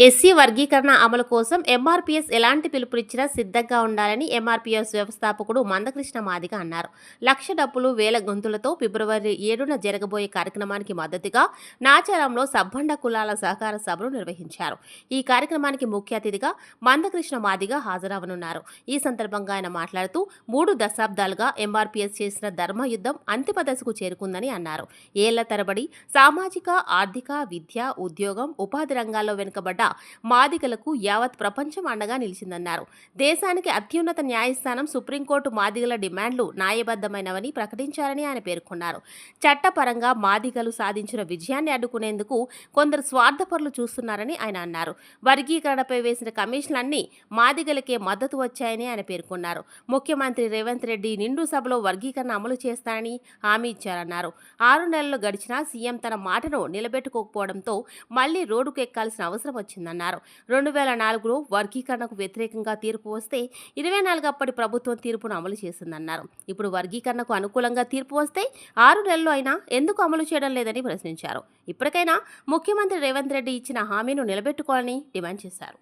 SC వర్గీకరణ అమలు కోసం ఎంఆర్పీఎస్ ఎలాంటి పిలుపునిచ్చినా సిద్ధంగా ఉండాలని ఎంఆర్పీఎస్ వ్యవస్థాపకుడు మందకృష్ణ మాదిగ అన్నారు. లక్ష డప్పులు వేల గొంతులతో ఫిబ్రవరి 7న జరగబోయే కార్యక్రమానికి మద్దతుగా నాచారంలో సబ్బండ కులాల సహకార సభను నిర్వహించారు. ఈ కార్యక్రమానికి ముఖ్య అతిథిగా మందకృష్ణ మాదిగ హాజరవనున్నారు. ఈ సందర్భంగా ఆయన మాట్లాడుతూ 3 దశాబ్దాలుగా ఎంఆర్పీఎస్ చేసిన ధర్మయుద్ధం అంతిమ దశకు చేరుకుందని అన్నారు. ఏళ్ల తరబడి సామాజిక, ఆర్థిక, విద్య, ఉద్యోగం, ఉపాధి రంగాల్లో వెనుకబడ్డ మాదిగలకు యావత్ ప్రపంచం అండగా నిలిచిందన్నారు. దేశానికి అత్యున్నత న్యాయస్థానం సుప్రీంకోర్టు మాదిగల డిమాండ్లు న్యాయబద్ధమైనవని ప్రకటించారని ఆయన పేర్కొన్నారు. చట్టపరంగా మాదిగలు సాధించిన విజయాన్ని అడ్డుకునేందుకు కొందరు స్వార్థపరులు చూస్తున్నారని ఆయన అన్నారు. వర్గీకరణపై వేసిన కమిషన్లన్నీ మాదిగలకే మద్దతు వచ్చాయని ఆయన పేర్కొన్నారు. ముఖ్యమంత్రి రేవంత్ రెడ్డి నిండు సభలో వర్గీకరణ అమలు చేస్తానని హామీ ఇచ్చారన్నారు. 6 నెలలు గడిచినా సీఎం తన మాటను నిలబెట్టుకోకపోవడంతో మళ్లీ రోడ్డుకు ఎక్కాల్సిన అవసరం వచ్చిందన్నారు. 2004లో వర్గీకరణకు వ్యతిరేకంగా తీర్పు వస్తే 24 అప్పటి ప్రభుత్వం తీర్పును అమలు చేసిందన్నారు. ఇప్పుడు వర్గీకరణకు అనుకూలంగా తీర్పు వస్తే 6 నెలలు అయినా ఎందుకు అమలు చేయడం లేదని ప్రశ్నించారు. ఇప్పటికైనా ముఖ్యమంత్రి రేవంత్ రెడ్డి ఇచ్చిన హామీను నిలబెట్టుకోవాలని డిమాండ్ చేశారు.